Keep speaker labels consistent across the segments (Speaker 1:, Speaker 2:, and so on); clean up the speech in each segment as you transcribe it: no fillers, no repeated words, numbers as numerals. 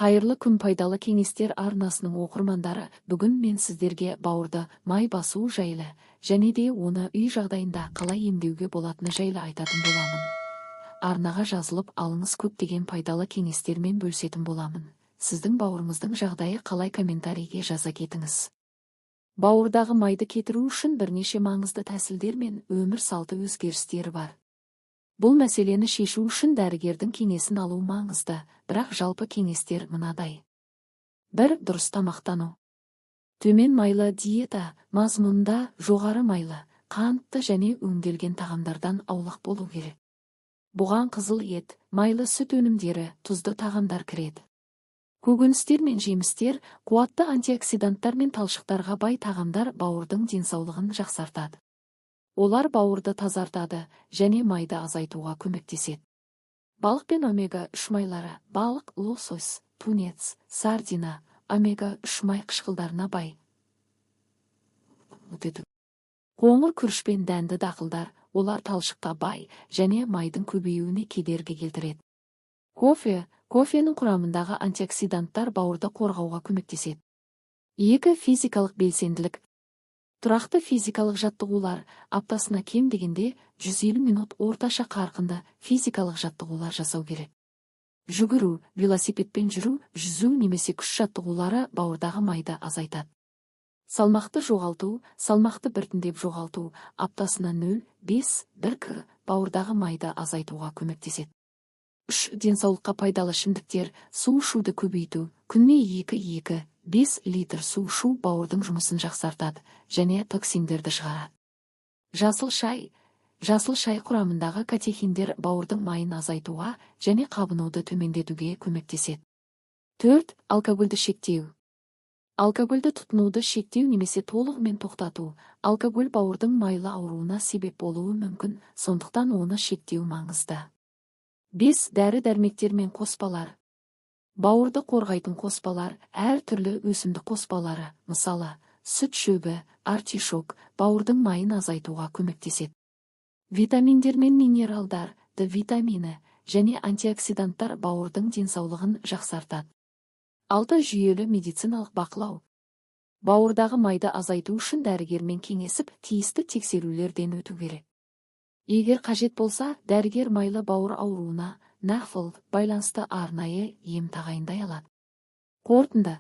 Speaker 1: Қайырлы күн, пайдалы кеңестер арнасының оқырмандары. Бүгін мен сіздерге бауырды май басу жайлы және де оны үй жағдайында қалай емдеуге болатыны жайлы айтатын боламын. Арнаға жазылып алыңыз, көптеген пайдалы кеңестермен бөлісетін боламын. Сіздің бауырыңыздың жағдайы қалай, комментарийге жаза кетіңіз. Бауырдағы майды кетіру үшін бірнеше маңызды тәсілдер мен өмір салты өзгерістері бар. Бұл мәселені шешу үшін дәрігердің кеңесін алу маңызды, бірақ жалпы кеңестер мынадай. 1. Дұрыс тамақтану. Төмен майлы диета мазмұнында жоғары майлы, қантты және өңделген тағамдардан аулақ болу керек. Бұған қызыл ет, майлы сүт өнімдері, тұзды тағамдар кіреді. Көкөністер мен жемістер, қуатты антиоксиданттар мен талшықтарға бай тағамдар бауырдың денсаулығын жақсартады. Олар бауырды тазартады және майды азайтуға көмектеседі. Балық пен омега-3 майлары, балық, лосось, тунец, сардина, омега-3 май қышқылдарына бай. Қоңыр күріш пен дәнді дақылдар, олар талшыққа бай және майдың көбеюіне кедергі келтіреді. Кофенің құрамындағы антиоксиданттар бауырды қорғауға көмектеседі. 2. Физикалық белсенділік. Тұрақты физикалық жаттығулар, аптасына кем дегенде 150 минут орташа қарқынды физикалық жаттығулар жасау керек. Жүгіру, велосипедпен жүру, жүзу немесе күш жаттығулары бауырдағы майды азайтады. Салмақты жоғалту, салмақты біртіндеп жоғалту, аптасына 0,5-1 кг бауырдағы майды азайтуға көмектеседі. 3. Денсаулыққа пайдалы ішімдіктер, су ішуді көбейту, күніне 2-5 литр су ішу бауырдың жұмысын жақсартады және токсиндерді шығарады. Жасыл шай құрамындағы катехиндер бауырдың майын азайтуға және қабынуды төмендетуге көмектеседі. 4. Алкогольді шектеу. Алкогольді тұтынуды шектеу немесе толығымен тоқтату. Алкоголь бауырдың майлы ауруына себеп болуы мүмкін, сондықтан оны шектеу маңызды. 5. Дәрі-дәрмектер мен қоспалар. Бауырды қорғайтын қоспалар, әр түрлі өсімдік қоспалары, мысалы, сүт шөбі, артишок, бауырдың майын азайтуға көмектеседі. Витаминдер мен минералдар, Д витамині және антиоксиданттар бауырдың денсаулығын жақсартады. 6. Жүйелі медициналық бақылау. Бауырдағы майды азайту үшін дәрігермен кеңесіп, тиісті тексерулерден өту керек. Егер қажет болса, дәрігер майлы бауыр ауруына байланысты арнайы ем тағайындай алады. Қорытынды.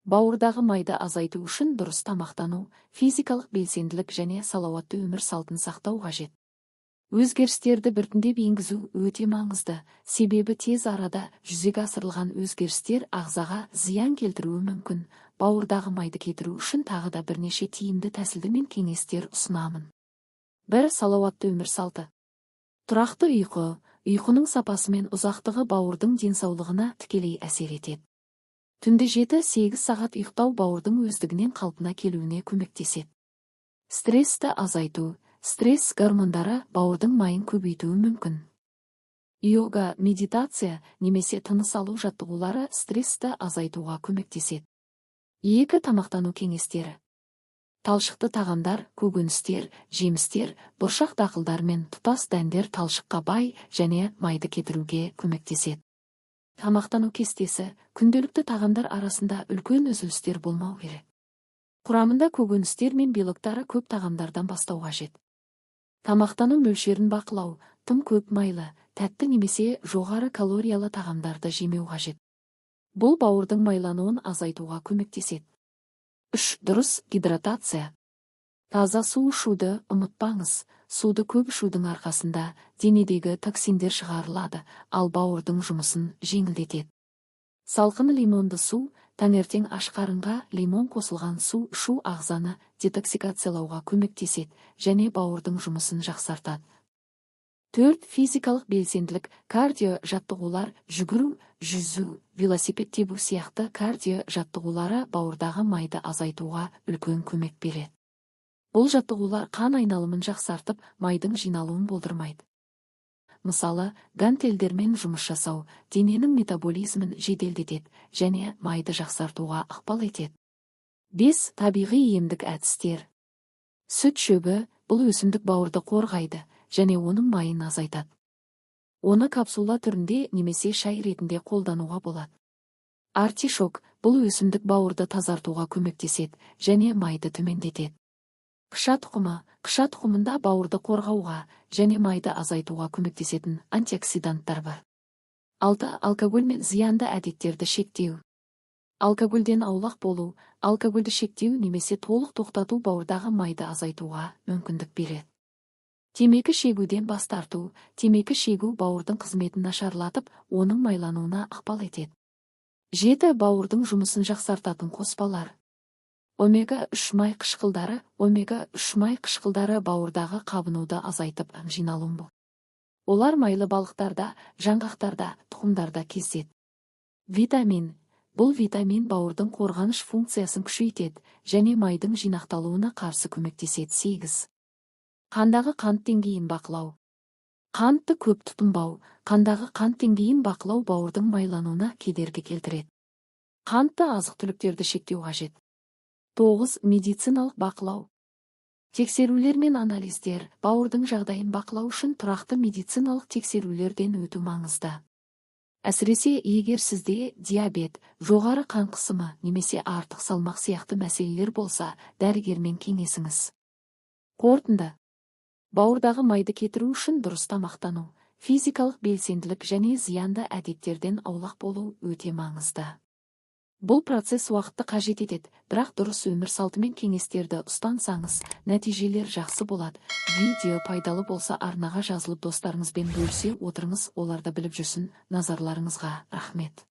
Speaker 1: Бауырдағы майды азайту үшін дұрыс тамақтану, физикалық белсенділік және салауатты өмір салтын сақтау қажет. Өзгерістерді біртіндеп енгізу өте маңызды, себебі тез арада жүзеге асырылған өзгерістер ағзаға зиян келтіруі мүмкін. Бауырдағы майды кетіру үшін тағы да бірнеше тиімді тәсілді мен кеңестер ұсынамын. 1. Салауатты өмір салты. Тұрақты ұйқы, ұйқының сапасы мен ұзақтығы бауырдың денсаулығына тікелей әсер етеді. Түнде 7-8 сағат ұйықтау бауырдың өздігінен қалпына келуіне көмектеседі. Стрессті азайту. Стресс гормондары бауырдың майын көбейтуі мүмкін. Йога, медитация немесе тыныс алу жаттығулары стрессті азайтуға көмектеседі. 2. Тамақтану кеңестері. Талшықты тағамдар, көкөністер, жемістер, бұршақ дақылдар мен тұтас дәндер талшыққа бай және майды кетіруге көмектеседі. Тамақтану кестесі. Күнделікті тағамдар арасында үлкен үзілістер болмау керек. Құрамында көкөністер мен белоктары көп тағамдардан бастау қажет. Тамақтану мөлшерін бақылау, тым көп майлы, тәтті немесе жоғары калориялы тағамдарды жемеу қажет. Бұл бауырдың майлануын азайтуға көмектеседі. 3. Дұрыс гидратация. Таза су ішуді ұмытпаңыз. Суды көп ішудің арқасында денедегі токсиндер шығарылады, ал бауырдың жұмысын жеңілдетеді. Салқын лимонды су, таңертең аш қарынға лимон қосылған су ішу ағзаны детоксикациялауға көмектеседі және бауырдың жұмысын жақсартады. 4. Физикалық белсенділік. Кардио жаттығулар, жүгіру, жүзу, велосипед тебу сияқты кардио жаттығулары бауырдағы майды азайтуға үлкен көмек береді. Бұл жаттығулар қан айналымын жақсартып, майдың жиналуын болдырмайды. Мысалы, гантельдермен жұмыс жасау дененің метаболизмін жеделдетеді және майды жақсартуға ықпал етеді. 5. Табиғи емдік әдістер. Сүт шөбі, бұл өсімдік бауырды қорғайды және оның майын азайтады. Оны капсула түрінде немесе шай ретінде қолдануға болады. Артишок бұл өсімдік бауырды тазартуға көмектеседі және майды төмендетеді. Қыша тұқымында бауырды қорғауға және майды азайтуға көмектесетін антиоксиданттар бар. 6. Алкоголь мен зиянды әдеттерді шектеу. Алкогольден аулақ болу, алкогольді шектеу немесе толық тоқтату бауырдағы майды азайтуға мүмкіндік береді. Темекі шегуден бас тарту. Темекі шегу бауырдың қызметін нашарлатып, оның майлануына ықпал етеді. 7. Бауырдың жұмысын жақсартатын қоспалар. Омега-3 май қышқылдары. Омега-3 май қышқылдары бауырдағы қабынуды азайтып жиналуын бұл. Олар майлы балықтарда, жаңғақтарда, тұқымдарда кездеседі. Витамин. Бұл витамин бауырдың қорғаныш функциясын күшейтеді және майдың жинақталуына қарсы көмектеседі. 8. Қандағы қант деңгейін бақылау. Қантты көп тұтынбау. Қандағы қант деңгейін бақылау бауырдың майлануына кедергі келтіреді. Қантты азық-түліктерді шектеу қажет. 9. Медициналық бақылау. Тексерулер мен анализдер. Бауырдың жағдайын бақылау үшін тұрақты медициналық тексерулерден өту маңызды. Әсіресе егер сізде диабет, жоғары қан қысымы немесе артық салмақ сияқты мәселелер болса, дәрігермен кеңесіңіз. Қорытынды. Бауырдағы майды кетіру үшін дұрыс тамақтану, физикалық белсенділік және зиянды әдеттерден аулақ болу өте маңызды. Бұл процесс уақытты қажет етеді, бірақ дұрыс өмір салты мен кеңестерді ұстансаңыз, нәтижелер жақсы болады. Видео пайдалы болса арнаға жазылып достарыңызбен бөлісе отырыңыз, олар да біліп жүрсін. Назарларыңызға рахмет.